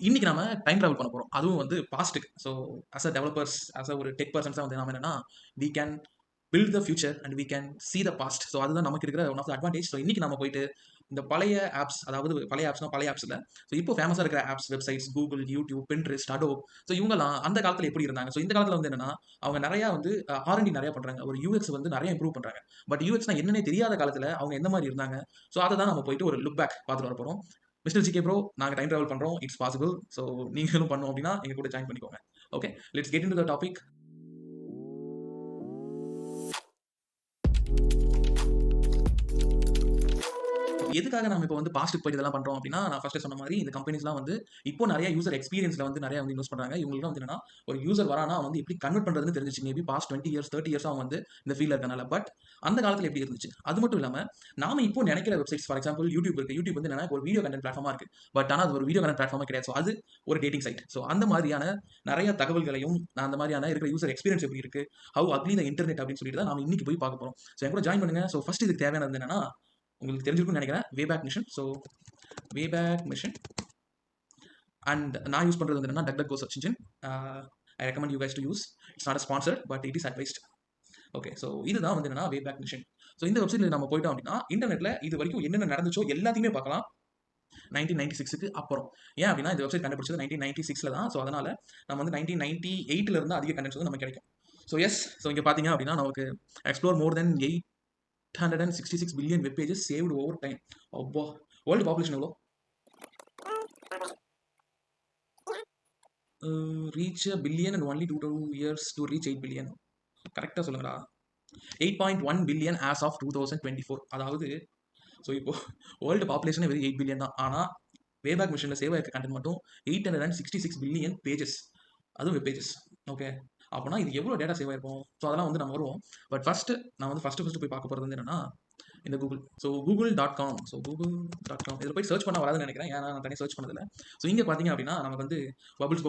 இன்னைக்கு நாம time travel பண்ண போறோம். அதுவும் வந்து பாஸ்ட்டுக்கு. So as a developers, as a ஒரு டெக் பெர்சன்ஸா வந்து நாம என்னன்னா, we can build the future and we can see the past. So அதுதான் நமக்கு இருக்கிற one of the advantage. So இன்னைக்கு நம்ம போயிட்டு இந்த பழைய ஆப்ஸ், அதாவது பழைய ஆப்ஸ்னா பழைய ஆப்ஸ் இல்ல. ஸோ இப்போ ஃபேமஸா இருக்கிற apps, websites, Google, YouTube, Pinterest, Adobe. So இவங்கலாம் அந்த காலத்துல எப்படி இருந்தாங்க? ஸோ இந்த காலத்துல வந்து என்னன்னா, அவங்க நெறைய வந்து ஆர்&டி நெறைய பண்றாங்க. ஒரு யூஎக்ஸ் வந்து நெறைய இம்ப்ரூவ் பண்றாங்க. பட் யூஎக்ஸ்னா என்னன்னே தெரியாத காலத்துல அவங்க எந்த மாரி இருந்தாங்க? ஸோ அத தான் நம்ம போயிட்டு ஒரு லுக் பேக் பார்த்துட்டு வரப்போறோம். மிஸ்டர் ஜிகே ப்ரோ, நாங்க டைம் டிராவல் பண்றோம். It's possible. ஸோ நீங்களும் பண்ணணும் அப்படின்னா எங்க கூட ஜாயின் பண்ணிக்கோங்க. Okay, let's get into the topic. எதுக்காக நம்ம இப்போ வந்து பாஸ்ட்டுக்கு போயிட்டு இதெல்லாம் பண்றோம் அப்படின்னா, நான் ஃபர்ஸ்ட்டே சொன்ன மாரி இந்த கம்பெனிஸ்லாம் வந்து இப்போ நெறைய யூசர் எக்ஸ்பீரியன்ஸ்ல வந்து நெறைய வந்து இன்வெஸ்ட் பண்றாங்க. இவங்களுக்குலாம் வந்து என்னன்னா, ஒரு யூசர் வரான்னா அவன் வந்து எப்படி கன்வெர்ட் பண்றதுன்னு தெரிஞ்சுச்சு. மேபி பாஸ்ட் 20 இயர்ஸ், 30 இயர்ஸா அவன் வந்து இந்த ஃபீல்ட்ல இருக்கனால. பட் அந்த காலத்துல எப்படி இருந்துச்சு? அது மட்டும் இல்லாம, நாம இப்போ நெனைக்கிற வெப்சைட்ஸ் ஃபார் எக்ஸாம்பிள் யூடியூப் இருக்கு. யூடியூப் வந்து என்னன்னா ஒரு வீடியோ கன்டென்ட் பிளாட்ஃபார்மா இருக்கு. பட் ஆனா அது ஒரு வீடியோ கன்டென்ட் பிளாட்ஃபார்மே கிடையாது. ஸோ அது ஒரு டேட்டிங் சைட். ஸோ அந்த மாதிரியான நெறைய தகவல்களையும், அந்த மாதிரியான இருக்கிற யூசர் எக்ஸ்பீரியன்ஸ் எப்படி இருக்கு? ஹவ் அக்லி த இன்டர்நெட் அப்படின்னு சொல்லிட்டு தான் நாம இன்னைக்கு போய் பார்க்க போறோம். ஸோ என் கூட ஜாயின் பண்ணுங்க. ஸோ ஃபர்ஸ்ட் இதுக்கு தேவையானது என்னன்னா, உங்களுக்கு தெரிஞ்சிருக்கும்னு நெனைக்கிறேன். Wayback machine. So Wayback machine and நான் யூஸ் பண்றது வந்து என்னன்னா DuckDuckGo search engine. I recommend you guys to use. It's not sponsored but it is advised. Okay, so இதுதான் வந்து என்னன்னா வேபேக் மிஷன். ஸோ இந்த வெப்சைட்ல நம்ம போயிட்டோம் அப்படின்னா இன்டர்நெட்ல இது வரைக்கும் என்னென்ன நடந்துச்சோ எல்லாத்தையுமே பார்க்கலாம். 1996க்கு அப்புறம். ஏன் அப்படின்னா இந்த வெப்சைட் கண்டுபிடிச்சது 1996ல தான். ஸோ அதனால நம்ம வந்து 1998ல இருந்து அதிக கண்டென்ட்ஸ் வந்து நமக்கு கிடைக்கும். ஸோ எஸ், ஸோ இங்க பாத்தீங்க அப்படின்னா நமக்கு எக்ஸ்ப்ளோர் மோர் தென் 866 billion web pages saved over time. அப்பா, வேர்ல்டு பாப்புலேஷன் எவ்வளோ? Reach a billion and only 2 years to reach 8 billion. கரெக்டாக சொல்லுங்கடா. 8.1 பில்லியன் ஆஸ் ஆஃப் 2024. அதாவது ஸோ இப்போ வேர்ல்டு பாப்புலேஷனே வெறும் 8 பில்லியன் தான். ஆனால் வேபேக் மிஷனில் சேவ் ஆயிருக்க கண்டென்ட் மட்டும் 866 பில்லியன் பேஜஸ். அதுவும் வெப் பேஜஸ். ஓகே, அப்போனா இது எவ்வளோ டேட்டா சேவ் ஆயிருக்கும்? ஸோ அதெல்லாம் வந்து நம்ம வருவோம். பட் ஃபர்ஸ்ட் நான் வந்து ஃபர்ஸ்ட் போய் பார்க்க போகிறது வந்து என்னன்னா, இந்த Google. So google.com. So google.com இதில் போய் சர்ச் பண்ண வராதுன்னு நினைக்கிறேன். ஏன்னா நான் தனியாக சர்ச் பண்ணதில்ல. ஸோ இங்கே பார்த்தீங்க அப்படின்னா நமக்கு வந்து பபுள்ஸ்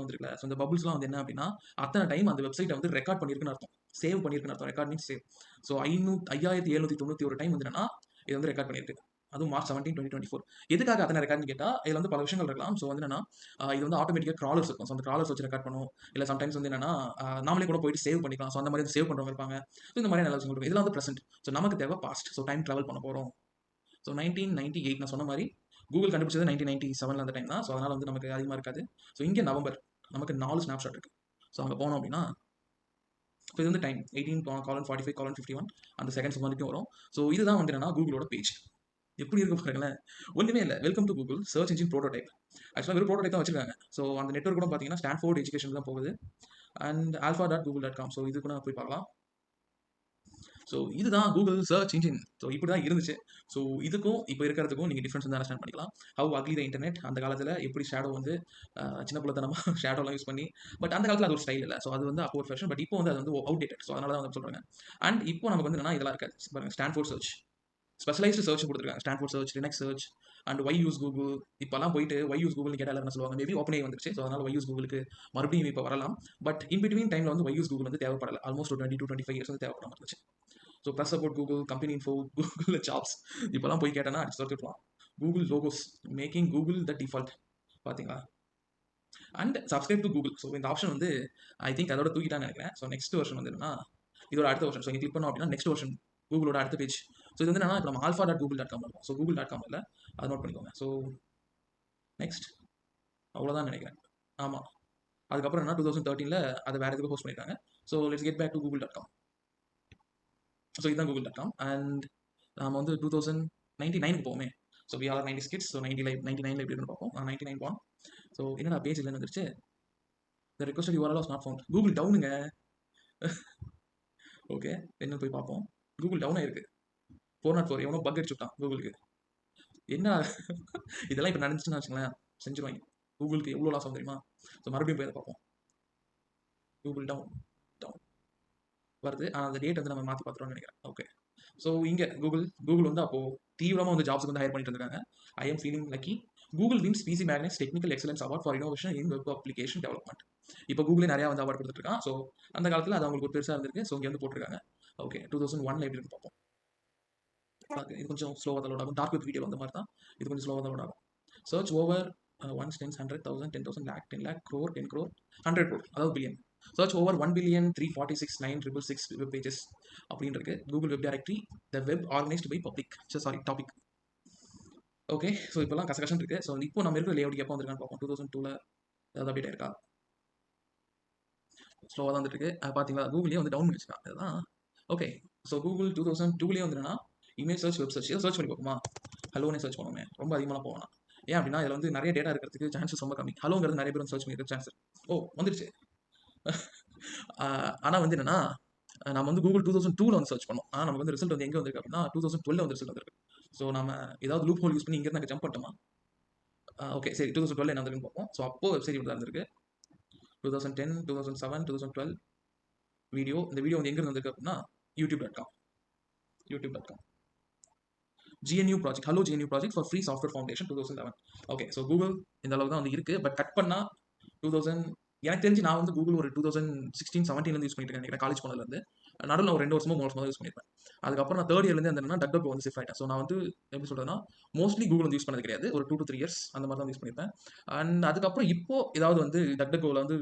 வந்துருக்குல்ல. ஸோ இந்த பபுள்ஸ்லாம் வந்து என்ன அப்படின்னா, அத்தனை டைம் அந்த வெப்சைட்டை வந்து ரெக்கார்ட் பண்ணியிருக்குன்னு அர்த்தம். சேவ் பண்ணியிருக்குன்னு அர்த்தம். Record means save. So 5791 time வந்து என்னன்னா இது வந்து ரெக்கார்ட் பண்ணியிருக்கு. அதுவும் மார்ச் 17, 2024. எதுக்காக அத்தனை ரெக்கார்ட்னு கேட்டால் இதில் வந்து பல விஷயங்கள் இருக்கலாம். ஸோ வந்து என்னன்னா, இது வந்து ஆட்டோமேட்டிக்காக கிராலர்ஸ் இருக்கும். ஸோ அந்த கிராலர்ஸ் வச்சு ரெக்கார்ட் பண்ணும். இல்லை சம்டைம்ஸ் வந்து என்னன்னா, நாமளே கூட போயிட்டு சேவ் பண்ணிக்கலாம். ஸோ அந்த மாதிரி சேவ் பண்ணுறவங்க இருப்பாங்க. ஸோ இந்த மாதிரி நல்ல விஷயங்கள் இருக்கும். இதெல்லாம் வந்து ப்ரெசென்ட். ஸோ நமக்கு தேவை பாஸ்ட். ஸோ டைம் ட்ராவல் பண்ண போகிறோம். ஸோ 1998 நான் சொன்ன மாதிரி கூகுள் கண்டுபிடிச்சது 1997 அந்த டைம் தான். ஸோ அதனால் வந்து நமக்கு அதிகமாக இருக்காது. ஸோ இங்கே நவம்பர் நமக்கு 4 ஸ்னாப்ஷாட் இருக்குது. ஸோ அங்கே போனோம் அப்படின்னா, இப்போ இது வந்து டைம் 18:45:51 அந்த செகண்ட்ஸ் வரைக்கும் வரும். ஸோ இதுதான் வந்து என்னன்னா கூகுளோட பேஜ். எப்படி இருக்கு பாருங்களேன். ஒன்றுமே இல்லை. Welcome to Google search engine prototype. ஆக்சுவலாக வெறும் ப்ரோட்டோடைப் தான் வச்சிருக்காங்க. ஸோ அந்த நெட்வொர்க் கூட பார்த்தீங்கன்னா ஸ்டான்ஃபோர்ட் எஜுகேஷன் தான் போகுது. And alpha.google.com. ஸோ இது கூட போய் பார்க்கலாம். ஸோ இதுதான் கூகுள் சர்ச் இன்ஜின். ஸோ இப்படி தான் இருந்துச்சு. ஸோ இதுக்கும் இப்போ இருக்கிறதுக்கும் நீங்கள் டிஃப்ரென்ஸ் வந்து அண்டர்ஸ்டாண்ட் பண்ணிக்கலாம். How ugly the internet. அந்த காலத்தில் எப்படி ஷேடோ வந்து சின்ன பிள்ளைத்தனமாக ஷேடோலாம் யூஸ் பண்ணி, பட் அந்த காலத்தில் அது ஒரு ஸ்டைல் இல்லை. ஸோ அது வந்து அப்போ ஒரு ஃபேஷன். பட் இப்போ வந்து அது வந்து அவுடேட்டட். ஸோ அதனால தான் வந்து சொல்கிறாங்க. அண்ட் இப்போ நமக்கு வந்து என்னன்னா இதெல்லாம் இருக்காது. பாருங்க, ஸ்டான்ஃபோர்ட் சர்ச், ஸ்பெஷலைஸ்டு சர்ச் கொடுத்துருக்காங்க. Stanford search, Linux search and why use Google. இப்போலாம் போயிட்டு ஒய் யூஸ் கூகுள்னு கேட்டால் என்ன சொல்லுவாங்க? மேபி ஓப்பன் AI வந்துருச்சு. ஸோ அதனால ஒய் யூஸ் கூகுளுக்கு மறுபடியும் இப்போ வரலாம். பட் இன் பிட்வீன் டைமில் வந்து ஒய் யூஸ் கூகுள் வந்து தேவைப்படலை. ஆல்மோஸ்ட் ஒரு 20 to 25 இயர்ஸ் வந்து தேவைப்படாம இருந்துச்சு. So plus support Google, company info, Google jobs. இப்போலாம் போய் கேட்டேன்னா அடிச்சு துரத்திடலாம். Google logos making Google the default. பார்த்தீங்களா? And subscribe to Google. So இந்த ஆப்ஷன் வந்து ஐ திங்க் அதோட தூக்கிட்டான்னு நினைக்கிறேன். ஸோ நெக்ஸ்ட் வெர்ஷன் வந்து என்னன்னா, இதோட அடுத்த வெர்ஷன். ஸோ இங்கே கிளிக் பண்ணோம் அப்படின்னா நெக்ஸ்ட் வெர்ஷன் கூகுளோட அடுத்த பேஜ். ஸோ இது வந்து என்னன்னா இப்போ நம்ம alpha.google.com இருக்கும். ஸோ google.com இல்லை, அதை நோட் பண்ணிக்கோங்க. ஸோ நெக்ஸ்ட் அவ்வளோதான் நினைக்கிறேன். ஆமாம், அதுக்கப்புறம் என்ன 2013ல் அதை வேறு எதுக்கு ஹோஸ்ட் பண்ணியிருக்காங்க. So let's get back to google.com. So இதுதான் google.com. அண்ட் நம்ம வந்து 2099க்கு போவோமே. So we are 90s kids. So 99ல எப்படி இருக்குன்னு பார்ப்போம். 99 போனோம். ஸோ என்னடா பேஜ் இல்லைன்னு வந்துருச்சு. The requested URL was not found. Google டவுனுங்க. ஓகே, என்ன போய் பார்ப்போம். கூகுள் டவுன் ஆயிருக்கு. 404 எவனோ பக் அடிச்சு விட்டான் கூகுளுக்கு. என்ன இதெல்லாம் இப்போ நடந்துச்சுன்னு வச்சுங்களேன், செஞ்சுருவாங்க. கூகுளுக்கு எவ்வளோ லாஸ் ஆகும் தெரியுமா? ஸோ மறுபடியும் போய் அதை பார்ப்போம். கூகுள் டவுன் டவுன் வருது. ஆனால் அந்த டேட் வந்து நம்ம மாற்றி பார்த்துருவோம்னு நினைக்கிறேன். ஓகே, ஸோ இங்கே கூகுள் வந்து அப்போது தீவிரமாக வந்து ஜாப்ஸுக்கு வந்து ஹையர் பண்ணிட்டு இருக்காங்க. I'm feeling lucky. Google wins PC magnets technical excellence award for innovation in web application development. இப்போ கூகுளே நிறையா வந்து அவார்ட் கொடுத்துருக்கான். ஸோ அந்த காலத்தில் அது அவங்களுக்கு ஒரு பெருசாக இருந்திருக்கு. ஸோ இங்கே வந்து போட்டிருக்காங்க. ஓகே, 2001ல் எப்படி இருக்கு பார்ப்போம். இது கொஞ்சம் ஸ்லோவாக தான் லோட் ஆகும். டார்க் வெப் வீடியோ அந்த மாதிரி தான். இது கொஞ்சம் ஸ்லோவாக தான் லோட் ஆகும். Search over ones tens 100,000 10,000 lakh 10 lakh crore 10 crore 100 crore அதாவது billion. Search over 1,346,966 web pages அப்படின்னு இருக்கு. Google web directory the web organized by public topic. Okay, so இப்போலாம் கசகசன் இருக்கு. ஸோ இப்போ நம்ம இருக்கிற லேஅவுட் எப்போ வந்திருக்கான்னு பார்ப்போம். 2002ல் ஏதாவது அப்டேட் ஆயிருக்கா? ஸ்லோவாக தான் வந்துட்டு இருக்கு. பார்த்தீங்களா, கூகுளே வந்து டவுன் பண்ணி வச்சிருக்காங்க. அதுதான் ஓகே. ஸோ கூகுள் 2002லேயே வந்துன்னா image search, web search, search பண்ணி பார்ப்போமா? ஹலோனே சர்ச் பண்ணுவோமே, ரொம்ப அதிகமாக போகலாம். ஏன் அப்படின்னா இதில் வந்து நிறைய டேட்டா இருக்கிறதுக்கு சான்சஸ் ரொம்ப கம்மி. ஹலோங்கிறது நிறைய பேர் சர்ச் பண்ணியிருக்க சான்ஸ். ஓ வந்துருச்சு. ஆனால் வந்து என்னன்னா நம்ம வந்து கூகுள் 2002ல் வந்து சர்ச் பண்ணோம். ஆனால் நமக்கு வந்து ரிசல்ட் வந்து எங்கே வந்திருக்கு அப்படின்னா 2012 வந்து ரிசல்ட் வந்திருக்கு. ஸோ நம்ம ஏதாவது லூப் ஹோல் யூஸ் பண்ணி இங்கே நாங்கள் ஜம்ப் பண்ணிட்டோமா? ஓகே சரி, 2012 என்ன வந்துருக்குன்னு பார்ப்போம். ஸோ அப்போ வெப்சைட் இப்படி தான் இருந்திருக்கு. 2010 2007 2012 வீடியோ. இந்த வீடியோ வந்து எங்கே வந்திருக்கு அப்படின்னா யூடியூப்.com. GNU project, hello GNU project for free software foundation 2011. Okay, so Google இந்த அளவுக்கு தான் வந்து இருக்குது. பட் கட் பண்ணால் 2000 எனக்கு தெரிஞ்சு நான் வந்து கூகுள் ஒரு 2016 17 யூஸ் பண்ணிட்டு இருக்கேன் காலேஜ் போனதுலேருந்து. நடுவில் ஒரு 2 வருஷமோ 3 வருஷமோ யூஸ் பண்ணியிருப்பேன். அதுக்கப்புறம் நான் தேர்ட் இயர்லேருந்து என்னன்னா டக்டக் வந்து ஷிஃப்ட் ஆகிட்டேன். ஸோ நான் வந்து எப்படி சொல்கிறதுனா மோஸ்ட்லி கூகுள் வந்து யூஸ் பண்ணது கிடையாது. ஒரு 2 to 3 years அந்த மாதிரி தான் யூஸ் பண்ணியிருப்பேன். அண்ட் அதுக்கப்புறம் இப்போ ஏதாவது வந்து டக்டக்கோவில் வந்து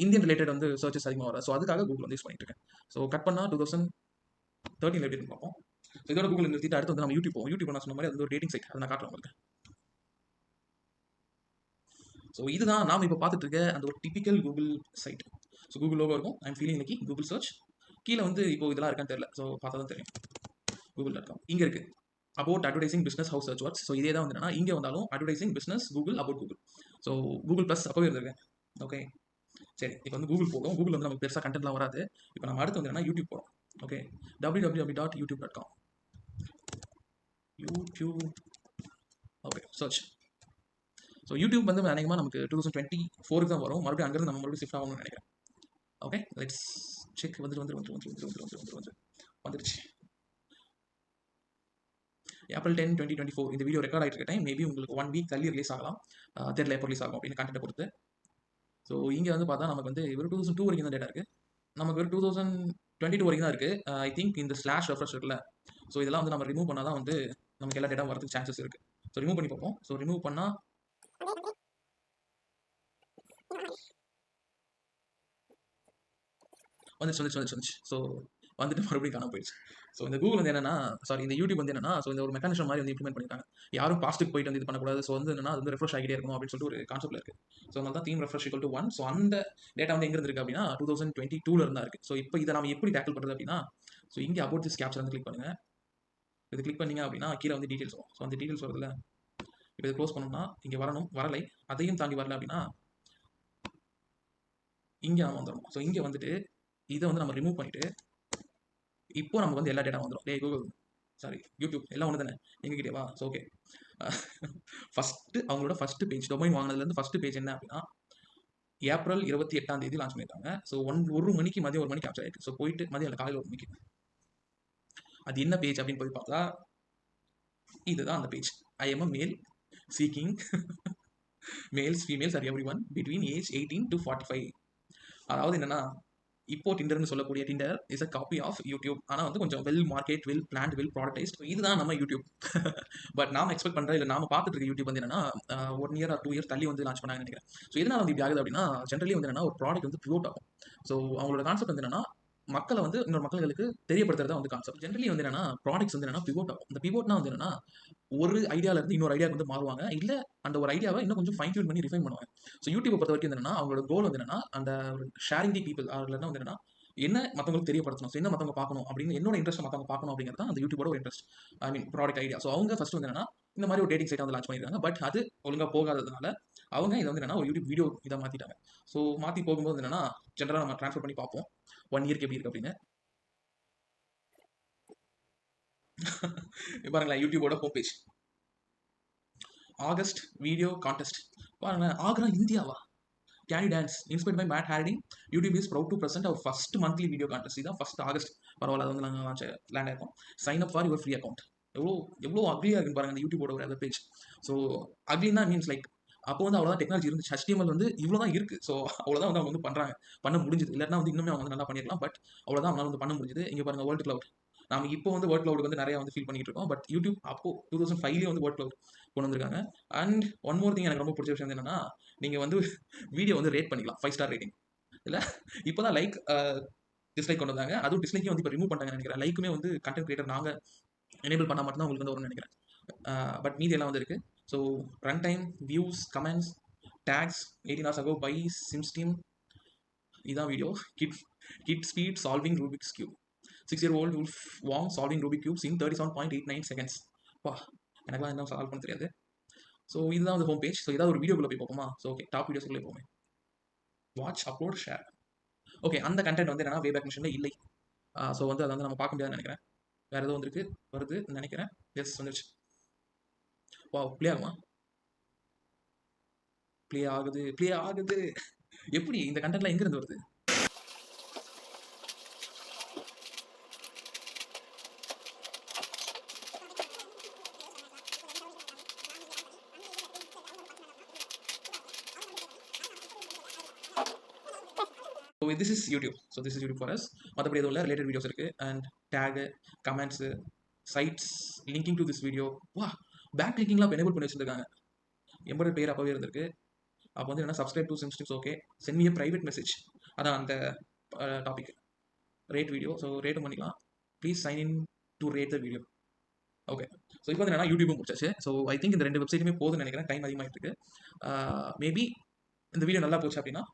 இந்தியன் ரிலேட்டட் வந்து சர்ச்சஸ் அதிகமாக வர. ஸோ அதுக்காக கூகுள் வந்து யூஸ் பண்ணிட்டு இருக்கேன். ஸோ கட் பண்ணால் 2013 எப்படி பார்ப்போம். ஸோ இதோட கூகுள் நிறுத்திட்டு அடுத்து வந்து நம்ம யூடியூப் போவோம். யூடியூப் நான் சொன்ன மாதிரி அது ஒரு டேட்டிங் சைட். அதை நான் காட்டுறேன் உங்களுக்கு. ஸோ இதுதான் நாம் இப்போ பார்த்துட்டு இருக்க அந்த ஒரு typical Google site. So Google logo இருக்கும். ஐம் ஃபீலிங் இன்னைக்கு கூகுள் சர்ச். கீழே வந்து இப்போ இதெல்லாம் இருக்கான்னு தெரியல. ஸோ பார்த்தா தான் தெரியும். கூகுள்.com இங்கே இருக்கு. About advertising business how search works. So இதே தான் வந்து இங்கே வந்தாலும் advertising business Google about Google. So Google plus அப்போவே இருந்திருக்கேன். ஓகே சரி, இப்போ வந்து கூகுள் போகும். கூகுள் வந்து நமக்கு பெருசாக கண்டென்ட்லாம் வராது. இப்போ நம்ம அடுத்து வந்து யூடியூப் போகிறோம். Okay, www.youtube.com. YouTube. Okay search. So YouTube வந்து அநேகமாக நமக்கு 2024 தான் வரும். மறுபடியும் அங்கேருந்து நம்ம மறுபடியும் ஷிஃப்ட் ஆகணும்னு நினைக்கிறேன். Okay let's check. வந்துருச்சு. ஏப்ரல் 10 2024 இந்த வீடியோ ரெக்கார்ட் ஆகிட்டு இருக்க டைம் மேபி உங்களுக்கு 1 வீக் தள்ளி ரிலீஸ் ஆகலாம். தெரியல எப்போ ரிலீஸ் ஆகும் அப்படின்னு கண்டென்ட் பொறுத்து. ஸோ இங்கே வந்து பார்த்தா நமக்கு வந்து ஒரு 2002 வரைக்கும் தான் டேட்டா இருக்குது. நமக்கு ஒரு 2022 வரைக்கும் தான் இருக்குது. ஐ திங்க் இந்த ஸ்லாஷ் ரெஃப்ரெஷ் இருக்குல்ல, ஸோ இதெல்லாம் வந்து நம்ம ரிமூவ் பண்ணால் தான் வந்து நமக்கு எல்லா டேட்டா வரதுக்கு சான்சஸ் இருக்குது. ஸோ ரிமூவ் பண்ணி பார்ப்போம். ஸோ ரிமூவ் பண்ணால் வந்துச்சு. ஸோ வந்துட்டு மறுபடியும் காணாம போயிடுச்சு. ஸோ இந்த கூகுள் வந்து என்னன்னா இந்த யூடியூப் வந்து என்னன்னா இந்த ஒரு மெக்கானிசம் மாதிரி வந்து இம்ப்ளிமெண்ட் பண்ணிருக்காங்க. யாரும் பாஸ்ட்டுக்கு போயிட்டு வந்து இது பண்ணக்கூடாது. ஸோ வந்து என்னன்னா அது வந்து ரெஃப்ரெஷ் ஆகிட்டே இருக்கணும் அப்படின்னு சொல்லிட்டு ஒரு கான்செப்ட்ல இருக்கு. ஸோ அதனால தான் theme refresh equal to 1. So அந்த டேட்டா வந்து எங்க இருக்கு அப்படின்னா 2022 இருந்தா இருக்கு. ஸோ இப்போ இதை நம்ம எப்படி டேக்கிள் பண்றது அப்படின்னா ஸோ இங்கே அபவுட் திஸ் கேப்சர் வந்து கிளிக் பண்ணுங்க. இது கிளிக் பண்ணீங்க அப்படின்னா கீழே வந்து டீடைல்ஸ் வரும். ஸோ அந்த டீடைல்ஸ் வரதுல இப்போ இதை க்ளோஸ் பண்ணோம்னா இங்கே வரலை. அதையும் தாண்டி வரல அப்படின்னா இங்கே நம்ம வந்துடும். ஸோ இங்கே வந்துட்டு இதை வந்து நம்ம ரிமூவ் பண்ணிட்டு இப்போ நமக்கு வந்து எல்லா டேட்டா வந்துடும். கூகுள் யூடியூப் எல்லாம் ஒன்று தானே எங்ககிட்டேவா? ஸோ ஓகே, அவங்களோட ஃபர்ஸ்ட் பேஜ் டொமைன் வாங்கினதுலேருந்து ஃபர்ஸ்ட் பேஜ் என்ன அப்படின்னா ஏப்ரல் 28ஆம் தேதி லான்ச் பண்ணியிருக்காங்க. ஸோ 1 மணிக்கு மதியம் 1 மணிக்கு கேப்சர் ஆயிருக்கு. ஸோ போயிட்டு மதியம் காலையில் 1 மணிக்கு அது என்ன பேஜ் அப்படின்னு போய் பார்த்தா இதுதான் அந்த page. I am a male seeking males females or everyone between age 18 to 45. அதாவது என்னன்னா இப்போ டிண்டர்னு சொல்லக்கூடிய Tinder is a copy of YouTube. ஆனால் வந்து கொஞ்சம் well market, well planned, well productised. இதுதான் நம்ம யூடியூப். பட் நாம எக்ஸ்பெக்ட் பண்ணுற இல்லை நாம பார்த்துட்டு இருக்க யூடியூப் வந்து என்னன்னா 1 year or 2 years தள்ளி வந்து லான்ச் பண்ணாங்கன்னு நினைக்கிறேன். ஸோ இதனால் வந்து இப்படி ஆகுது அப்படின்னா ஜென்ரலி வந்து என்னன்னா ஒரு ப்ராடக்ட் வந்து பிவோட் ஆகும். ஸோ அவங்களோட கான்செப்ட் வந்து என்னன்னா மக்களை வந்து இன்னொரு மக்களுக்கு தெரியப்படுத்துறதா வந்து கான்செப்ட். ஜென்ரலி வந்து என்னன்னா ப்ராடக்ட்ஸ் வந்து என்னன்னா பிவோட் ஆகும். இந்த பிவோட்னா வந்து என்னன்னா ஒரு ஐடியால இருந்து இன்னொரு ஐடியா வந்து மாறுவாங்க. இல்ல அந்த ஒரு ஐடியாவை இன்னும் கொஞ்சம் ஃபைன் டியூன் பண்ணி ரிஃபைன் பண்ணுவாங்க. ஸோ யூடியூப் பொறுத்த வரைக்கும் என்னன்னா அவங்களோட கோல் வந்து என்னன்னா அந்த ஷேரிங் தி பீப்பிள் இல்லைன்னா வந்து என்னன்னா என்ன மற்றவங்களுக்கு தெரியப்படுத்தணும். ஸோ என்ன மற்றவங்க பார்க்கணும் அப்படின்னு என்னோட இன்ட்ரெஸ்ட் மற்றவங்க பார்க்கணும் அப்படிங்கிறது தான் அந்த யூடியூபோட ஒரு இன்ட்ரெஸ்ட். ஐ மீன் ப்ராடக்ட் ஐடியா. ஸோ அவங்க ஃபர்ஸ்ட் வந்து என்னன்னா இந்த மாதிரி ஒரு டேட்டிங் சைட் வந்து லான்ச் பண்ணிருக்காங்க. பட் அது ஒழுங்காக போகாததுனால அவங்க இதை வந்து என்னன்னா ஒரு யூடியூப் வீடியோ இதை மாற்றிட்டாங்க. ஸோ மாற்றி போகும்போது என்னன்னா ஜென்ரலாக நம்ம ட்ரான்ஸ்ஃபர் பண்ணி பார்ப்போம் 1 year எப்படி இருக்கு அப்படின்னு. பாருங்களேன் யூடியூபோட home page August video contest. பாருங்களேன் ஆக்ரா இந்தியாவா? Can you dance? Inspired by Matt Hardy, YouTube is proud to present our first monthly video contest. இதான் ஃபர்ஸ்ட் ஆகஸ்ட். பரவாயில்ல, அது வந்து நாங்கள் லேண்ட் ஆயிருக்கோம். Sign up for your free account. எவ்வளோ அக்லியாக இருக்குன்னு பாருங்க அந்த யூடியூபோட ஒரு வெப் பேஜ். ஸோ அக்லினா மீன்ஸ் லைக் அப்போ வந்து அவ்வளோதான் டெக்னாலஜி இருந்துச்சு. HTML வந்து இவ்வளோ தான் இருக்குது. ஸோ அவ்வளோதான் வந்து அவங்க வந்து பண்ண முடிஞ்சது. இல்லைன்னா வந்து இன்னுமே அவங்க வந்து நல்லா பண்ணிருக்கலாம். பட் அவ்வளோதான் அவங்களால வந்து பண்ண முடிஞ்சது. இங்கே பாருங்க வேர்ல்டு கிளவுட். நம்ம இப்போ வந்து வேர்ல்ட் கிளவுட் வந்து நிறைய வந்து ஃபீல் பண்ணிட்டு இருக்கோம். பட் யூடியூப் அப்போ 2005 வந்து வேர்ல்ட் கிளவுட் கொண்டு வந்திருக்காங்க. அண்ட் ஒன் மோர் திங் எனக்கு ரொம்ப பிடிச்ச விஷயம் என்னன்னா, நீங்க வந்து வீடியோ வந்து ரேட் பண்ணிக்கலாம். 5 ஸ்டார் ரேட்டிங். இல்ல இப்போ தான் லைக் டிஸ்லைக் கொண்டு வந்தாங்க. அதுவும் டிஸ்லைக்கையும் வந்து இப்போ ரிமூவ் பண்ணிட்டாங்கன்னு நினைக்கிறேன். லைக்குமே வந்து கன்டென்ட் கிரியேட்டர் நாங்க எனேபிள் பண்ணா மட்டும் தான் உங்களுக்கு வந்து வரும்னு நினைக்கிறேன். பட் மீதி எல்லாம் வந்து இருக்கு. So run time, views, comments, tags 18 hours ago by சிம்ஸ்டீம் இதான் video. Kid kid speed solving Rubik's cube. 6-year-old Wolf Wong solving Rubik cubes in 37.89 seconds. வா, எனக்குலாம் என்ன சால்வ் பண்ண தெரியாது. ஸோ இதுதான் வந்து ஹோம் பேஜ். ஸோ ஏதாவது ஒரு வீடியோக்குள்ள போய் பார்ப்போமா? ஸோ ஓகே, டாப் வீடியோஸ்க்குள்ளே போவோமே. Watch, upload, share. ஓகே, அந்த கண்டென்ட் வந்து என்னன்னா வேபேக் மிஷினில் இல்லை. ஸோ வந்து அதை வந்து நம்ம பார்க்க முடியாதுன்னு நினைக்கிறேன். வேறு ஏதோ வந்துருக்கு வருதுன்னு நினைக்கிறேன். எஸ் வந்துருச்சு. வா, ப்ளே ஆகுமா? ப்ளே ஆகுது, ப்ளே ஆகுது. எப்படி இந்த கண்டென்ட்லாம் எங்கேருந்து வருது? So this is YouTube. So this is YouTube for us. மற்றபடி எதுவும் இல்லை, ரிலேட்டட் வீடியோஸ் இருக்குது. And tag, comments, sites linking to this video. வா, பேக் லிங்கிங்லாம் இப்போ எனேபிள் பண்ணி வச்சுருக்காங்க. எம்பது பேர் அப்போவே இருந்திருக்கு. அப்போ வந்து என்ன, சப்ஸ்கிரைப் டு சிம்ஸ்டிப்ஸ். Okay, send me a private message. அதான் அந்த டாபிக். Rate video. ஸோ ரேட்டும் பண்ணிக்கலாம். Please sign in to rate the video. Okay, so இப்போ வந்து என்னன்னா யூடியூபும் முடிச்சாச்சு. ஸோ ஐ திங்க் இந்த 2 வெப்சைட்டுமே போதும்னு நினைக்கிறேன். டைம் அதிகமாகிட்டு இருக்கு. மேபி இந்த வீடியோ நல்லா போச்சு அப்படின்னா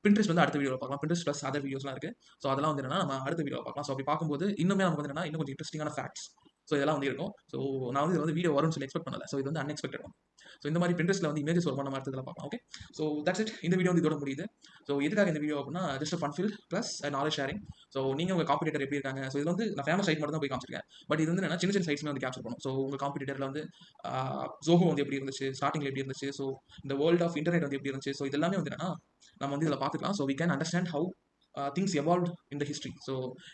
பின்ட்ரெஸ்ட் வந்து அடுத்த வீடியோவில் பார்க்கலாம். பின்ட்ரெஸ்ட் ப்ளஸ் அதர் வீடியோஸ்லாம் இருக்குது. ஸோ அதெல்லாம் வந்து என்னன்னா நம்ம அடுத்த வீடியோவில் பார்க்கலாம். ஸோ அப்படி பார்க்கும்போது இன்னுமே நமக்கு வந்து என்னன்னா இன்னும் கொஞ்சம் இன்ட்ரெஸ்டிங்கான ஃபேக்ட்ஸ் ஸோ இதெல்லாம் வந்து இருக்கும். ஸோ நான் வந்து இது வந்து வீடியோ வரும்னு சொல்லி எக்ஸ்பெக்ட் பண்ணல. ஸோ இது வந்து அன்எக்ஸ்பெக்டட் ஒன். ஸோ இந்த மாதிரி பின்ட்ரெஸ்ட்டில் வந்து இமேஜஸ் வருமா நம்ம அடுத்ததில் பார்க்கலாம். Okay, so that's it. இந்த வீடியோ வந்து இதோட முடியுது. ஸோ எதுக்காக இந்த வீடியோ அப்படின்னா just fun feel plus knowledge sharing. So நீங்கள் உங்கள் காம்படிட்டர் எப்படி இருக்காங்க. ஸோ இது வந்து நான் ஃபேமஸ் சைட் மட்டும் தான் போய் காமிச்சிருக்கேன். பட் இது வந்து என்ன சின்ன சின்ன சைட்ஸ்மே வந்து கேப்சர் பண்ணும். ஸோ உங்கள் காம்படிட்டரில் வந்து ஜோஹோ வந்து எப்படி இருந்துச்சு, ஸ்டார்டிங்கில் எப்படி இருந்துச்சு, ஸோ இந்த வேர்ல்ட் ஆஃப் இன்டர்நெட் வந்து எப்படி இருந்துச்சு. ஸோ இது எல்லாமே வந்து என்னன்னா நம்ம வந்து இதில் பார்த்துக்கலாம். So we can understand how things evolve in the history. ஸோ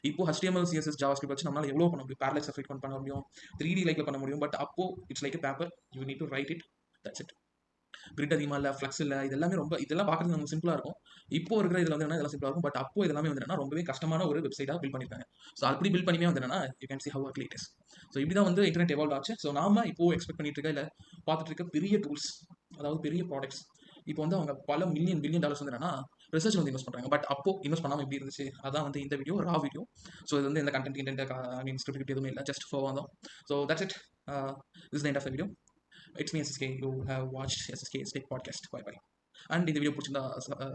இப்போ HTML, CSS, JavaScript வச்சு நம்மளால் எவ்வளோ பண்ண முடியும். பேரலைஸ் அஃபெக்ட் பண்ண முடியும், 3D லைக்கில் பண்ண முடியும். பட் அப்போ it's like paper, you need to right it. That's it. Grid அதிகமாக இல்லை, ஃப்ளக்ஸ் இல்லை, இது எல்லாமே ரொம்ப இதெல்லாம் பார்க்குறது நமக்கு சிம்பிளாக இருக்கும். இப்போ இருக்கிற இதில் வந்து என்ன இதெல்லாம் சிம்பிளாக இருக்கும். பட் அப்போ இதெல்லாமே வந்து என்னன்னா ரொம்பவே கஷ்டமான ஒரு வெப்சைட்டாக பில்ட் பண்ணியிருக்காங்க. ஸோ அப்படி பில்ட் பண்ணியுமே வந்து என்னன்னா you can see have ugly it is. So இப்படி தான் வந்து இன்டர்நெட் எவால்வ் ஆச்சு. ஸோ நாம இப்போ எக்ஸ்பெக்ட் பண்ணிட்டு இருக்க இல்லை பார்த்துட்டு இருக்க பெரிய டூல்ஸ், அதாவது பெரிய ப்ராடக்ட்ஸ், இப்போ வந்து அவங்க பல மில்லியன் பில்லியன் டாலர்ஸ் வந்து என்னன்னா ரிசர்ச் வந்து இன்வெஸ்ட் பண்ணுறாங்க. பட் அப்போ இன்வெஸ்ட் பண்ணாமல் எப்படி இருந்துச்சு, அதான் வந்து இந்த வீடியோ, ரா வீடியோ. ஸோ இது வந்து இந்த கண்டென்ட் ஐ மீன் ஸ்கிரிப்ட் எதுவுமே இல்லை, ஜஸ்ட் ஃபோ வந்தோம். So that's it. This the end of the video. It's me SSK. You have watch SSK Tech Podcast. Bye bye. And இந்த வீடியோ பிடிச்சிருந்தா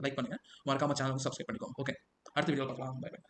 லைக் பண்ணுங்க, மறக்காம சேனலுக்கு சப்ஸ்கிரைப் பண்ணிக்கோங்க. ஓகே, அடுத்த வீடியோ பார்க்கலாம். Bye by.